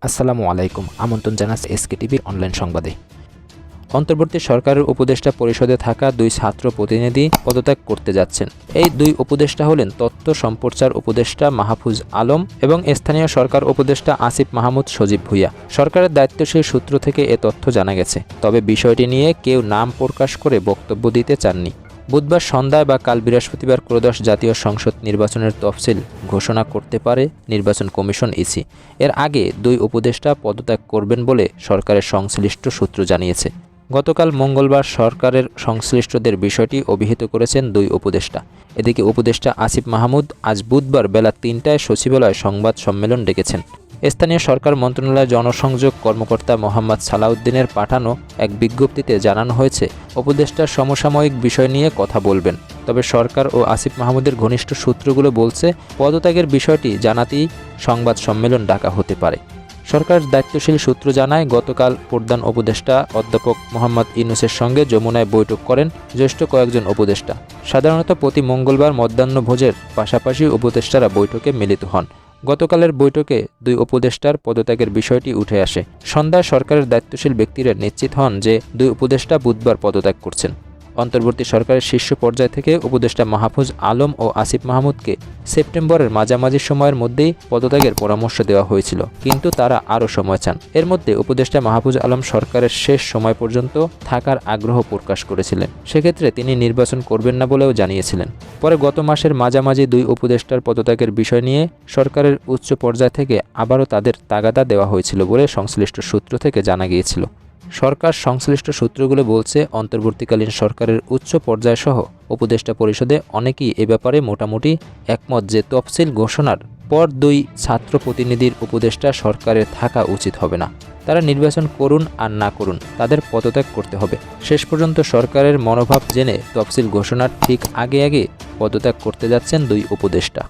আসসালামু আলাইকুম। আমন্ত্রণ জানাচ্ছি এসকে টিভির অনলাইন সংবাদে। অন্তর্বর্তী সরকারের উপদেষ্টা পরিষদে থাকা দুই ছাত্র প্রতিনিধি পদত্যাগ করতে যাচ্ছেন। এই দুই উপদেষ্টা হলেন তথ্য সম্প্রচার উপদেষ্টা মাহফুজ আলম এবং স্থানীয় সরকার উপদেষ্টা আসিফ মাহমুদ সজীব ভুঁইয়া। সরকারের দায়িত্বশীল সূত্র থেকে এ তথ্য জানা গেছে, তবে বিষয়টি নিয়ে কেউ নাম প্রকাশ করে বক্তব্য দিতে চাননি। বুধবার সন্ধ্যায় বা কাল বৃহস্পতিবার ত্রয়োদশ জাতীয় সংসদ নির্বাচনের তফসিল ঘোষণা করতে পারে নির্বাচন কমিশন ইসি। এর আগে দুই উপদেষ্টা পদত্যাগ করবেন বলে সরকারের সংশ্লিষ্ট সূত্র জানিয়েছে। গতকাল মঙ্গলবার সরকারের সংশ্লিষ্টদের বিষয়টি অভিহিত করেছেন দুই উপদেষ্টা। এদিকে উপদেষ্টা আসিফ মাহমুদ আজ বুধবার বেলা ৩টায় সচিবালয়ে সংবাদ সম্মেলন ডেকেছেন। স্থানীয় সরকার মন্ত্রণালয়ের জনসংযোগ কর্মকর্তা মোহাম্মদ সালাউদ্দিনের পাঠানো এক বিজ্ঞপ্তিতে জানানো হয়েছে, উপদেষ্টার সমসাময়িক বিষয় নিয়ে কথা বলবেন। তবে সরকার ও আসিফ মাহমুদের ঘনিষ্ঠ সূত্রগুলো বলছে, পদত্যাগের বিষয়টি জানাতেই সংবাদ সম্মেলন ডাকা হতে পারে। সরকারের দায়িত্বশীল সূত্র জানায়, গতকাল প্রধান উপদেষ্টা অধ্যাপক মোহাম্মদ ইউনূসের সঙ্গে যমুনায় বৈঠক করেন জ্যেষ্ঠ কয়েকজন উপদেষ্টা। সাধারণত প্রতি মঙ্গলবার মধ্যাহ্নভোজের পাশাপাশি উপদেষ্টারা বৈঠকে মিলিত হন। গতকালের বৈঠকে দুই উপদেষ্টার পদত্যাগের বিষয়টি উঠে আসে। সন্ধ্যায় সরকারের দায়িত্বশীল ব্যক্তিরা নিশ্চিত হন যে দুই উপদেষ্টা বুধবার পদত্যাগ করছেন। অন্তর্বর্তী সরকারের শীর্ষ পর্যায় থেকে উপদেষ্টা মাহফুজ আলম ও আসিফ মাহমুদকে সেপ্টেম্বরের মাঝামাঝি সময়ের মধ্যেই পদত্যাগের পরামর্শ দেওয়া হয়েছিল, কিন্তু তারা আরও সময় চান। এর মধ্যে উপদেষ্টা মাহফুজ আলম সরকারের শেষ সময় পর্যন্ত থাকার আগ্রহ প্রকাশ করেছিলেন। সেক্ষেত্রে তিনি নির্বাচন করবেন না বলেও জানিয়েছিলেন। পরে গত মাসের মাঝামাঝি দুই উপদেষ্টার পদত্যাগের বিষয় নিয়ে সরকারের উচ্চ পর্যায় থেকে আবারও তাদের তাগাদা দেওয়া হয়েছিল বলে সংশ্লিষ্ট সূত্র থেকে জানা গিয়েছিল। সরকার সংশ্লিষ্ট সূত্রগুলো বলছে, অন্তর্বর্তীকালীন সরকারের উচ্চ পর্যায়সহ উপদেষ্টা পরিষদে অনেকেই এ ব্যাপারে মোটামুটি একমত যে তফসিল ঘোষণার পর দুই ছাত্র প্রতিনিধির উপদেষ্টা সরকারের থাকা উচিত হবে না। তারা নির্বাচন করুন আর না করুন, তাদের পদত্যাগ করতে হবে। শেষ পর্যন্ত সরকারের মনোভাব জেনে তফসিল ঘোষণার ঠিক আগে পদত্যাগ করতে যাচ্ছেন দুই উপদেষ্টা।